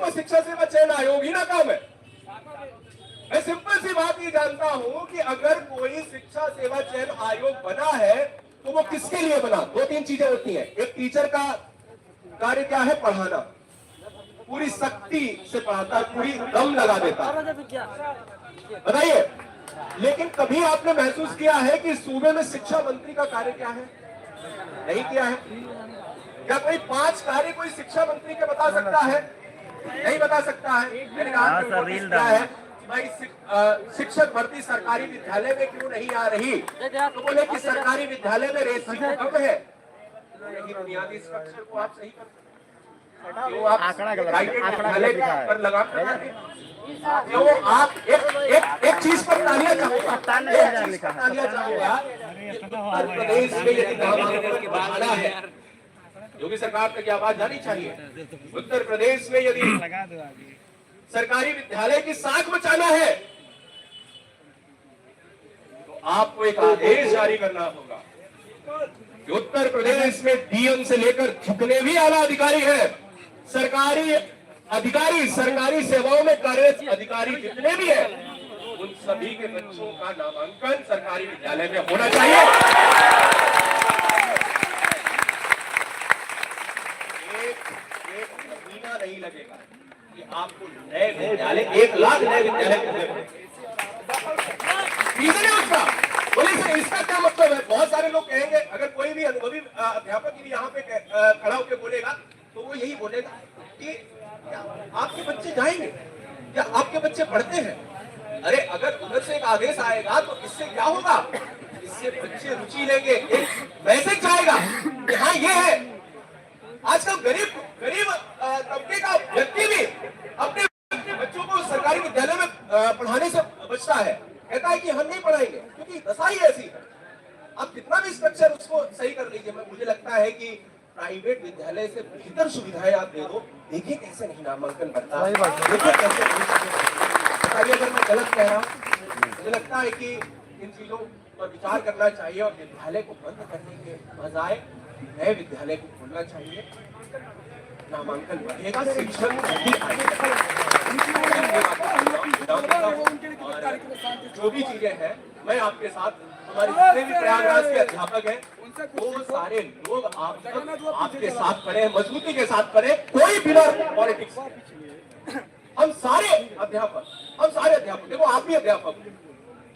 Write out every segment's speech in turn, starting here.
आपको शिक्षा सेवा चयन आयोग ही ना काम है? मैं सिंपल सी बात ये जानता हूं कि अगर कोई शिक्षा सेवा चयन आयोग बना है तो वो किसके लिए बना? दो तीन चीजें होती हैं। एक, टीचर का कार्य क्या है? पढ़ाना, पूरी शक्ति से पढ़ाता है, पूरी दम लगा देता है, बताइए। लेकिन कभी आपने महसूस किया है कि सूबे में शिक्षा मंत्री का कार्य क्या है? नहीं किया है। क्या कोई 5 कार्य कोई शिक्षा मंत्री के बता सकता है? नहीं बता सकता है। मैंने कहा क्या है भाई, शिक्षक भर्ती सरकारी विद्यालय में क्यों नहीं आ रही? तो बोले कि सरकारी विद्यालय में रेशियो कम है। यही बुनियादी स्ट्रक्चर को आप सही क्यों आप विद्यालय पर लगा क्यों आप एक चीज पर तालियां चाहूंगा, उत्तर प्रदेश में यदि नामांकन बढ़ाना है, योगी सरकार तक यह आवाज जानी चाहिए। उत्तर प्रदेश में यदि सरकारी विद्यालय की साख बचाना है तो आपको एक आदेश जारी करना होगा कि उत्तर प्रदेश में डीएम से लेकर जितने भी आला अधिकारी हैं, सरकारी अधिकारी, सरकारी सेवाओं में कार्यरत अधिकारी जितने भी हैं, उन सभी के बच्चों का नामांकन सरकारी विद्यालय में होना चाहिए। एक महीना नहीं लगेगा कि आपको नए विद्यालय, 1 लाख नए विद्यालय उसका बोले सर इसका क्या मतलब है? बहुत सारे लोग कहेंगे, अगर कोई भी अनुभवी अध्यापक भी यहाँ पे खड़ा होकर बोलेगा तो वो यही बोलेगा कि क्या आपके बच्चे जाएंगे? क्या आपके बच्चे पढ़ते हैं? अरे अगर उधर से एक आदेश आएगा तो इससे क्या होगा? इससे बच्चे रुचि लेंगे, एक मैसेज जाएगा कि हाँ ये है। आजकल गरीब तबके का व्यक्ति भी अपने बच्चों को सरकारी विद्यालय में पढ़ाने से बचता है, कहता है कि हम नहीं पढ़ाएंगे क्योंकि दशा ही ऐसी है। आप कितना भी स्ट्रक्चर उसको सही कर लीजिए, मुझे लगता है कि प्राइवेट विद्यालय से बेहतर सुविधाएं आप दे दो, देखिए कैसे नहीं नामांकन बनता, देखिए कैसे। बताइए अगर मैं गलत कह रहा हूँ। मुझे लगता है कि इन चीजों पर विचार करना चाहिए और विद्यालय को बंद करने के बजाय नए विद्यालय को खोलना चाहिए। नामांकन बढ़ेगा, शिक्षक जो भी चीजें हैं, मैं आपके साथ, हमारे जितने भी प्रयागराज के अध्यापक हैं वो सारे लोग आपके साथ खड़े हैं, मजबूती के साथ खड़े, कोई बिना पॉलिटिक्स। हम सारे अध्यापक देखो, आप भी अध्यापक,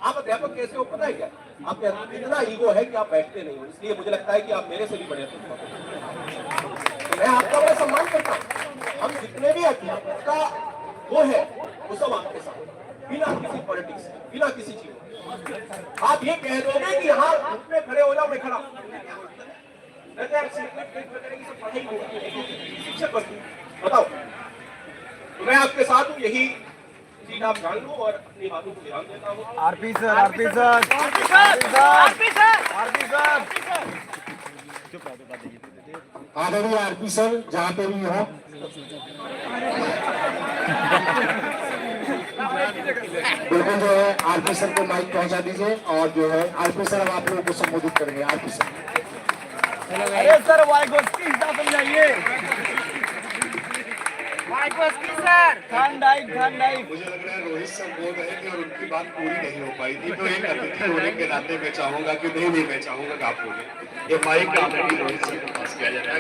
आप अध्यापक कैसे हो पता है क्या? आपके अंदर इतना ईगो है कि आप बैठते नहीं हो, इसलिए मुझे लगता है कि आप मेरे से भी बड़े अध्यापक। मैं आपका बड़ा सम्मान करता हूँ। हम जितने भी अध्यापक का वो है वो सब आपके साथ, बिना किसी पॉलिटिक्स, बिना किसी चीज। आप ये कह दोगे कि यहाँ धूप में खड़े हो जाओ, मैं खड़ा शिक्षक बताओ, तो मैं आपके साथ हूँ, यही चीज आप जान लो और अपनी बातों को ध्यान देता हूँ। आरपी सर आदरणीय आरपी सर जहाँ पे भी हो, बिल्कुल जो है आरपी सर को माइक पहुंचा दीजिए और जो है आरपी सर अब आप लोगों को संबोधित करेंगे। आरपी सर, अरे सर वाइगोस्की समझाइए, वाइगोस्की सर खान डाइक। मुझे लग रहा है रोहित सर बोल रहे थे और उनकी बात पूरी नहीं हो पाई थी, तो एक अतिथि होने के नाते मैं चाहूंगा कि नहीं मैं चाहूंगा कि आप बोले। ये माइक का रोहित सर के पास किया जाता है।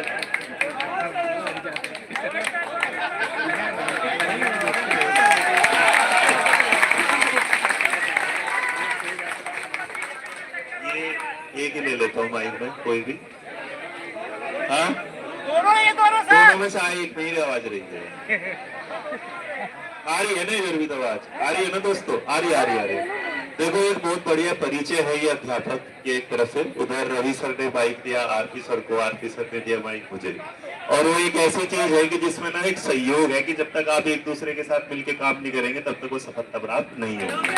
एक ही ले लेता हूँ माइक में, कोई भी। हाँ दोनों में से एक नहीं आवाज रही है। आ रही है ना इधर भी आवाज आ रही है ना दोस्तों? आ रही है। देखो एक बहुत बढ़िया परिचय है ये अध्यापक के एक तरफ से। उधर रवि सर ने माइक दिया आरपी सर को, आरपी सर ने दिया माइक मुझे। और वो एक ऐसी चीज है कि जिसमें ना एक सहयोग है कि जब तक आप एक दूसरे के साथ मिलकर काम नहीं करेंगे तब तक वो सफलता प्राप्त नहीं होगी।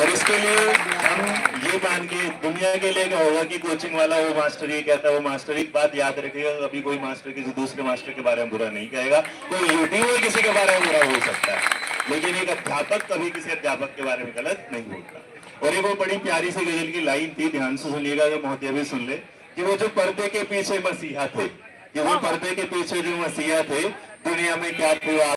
और इसके लिए हम ये मान के दुनिया के लिए क्या होगा कि कोचिंग वाला वो मास्टर ये कहता है, वो मास्टर एक बात याद रखिएगा, कभी कोई मास्टर किसी दूसरे मास्टर के बारे में बुरा नहीं कहेगा, कोई यूट्यूबर किसी के बारे में बुरा हो सकता है, लेकिन एक अध्यापक कभी किसी अध्यापक के बारे में गलत नहीं बोलता। और एक वो बड़ी प्यारी सी गजल की लाइन थी, ध्यान से सुनिएगा, अगर महोदय भी सुन ले, कि वो जो पर्दे के पीछे मसीहा थे, कि वो पर्दे के पीछे जो मसीहा थे, दुनिया में क्या थे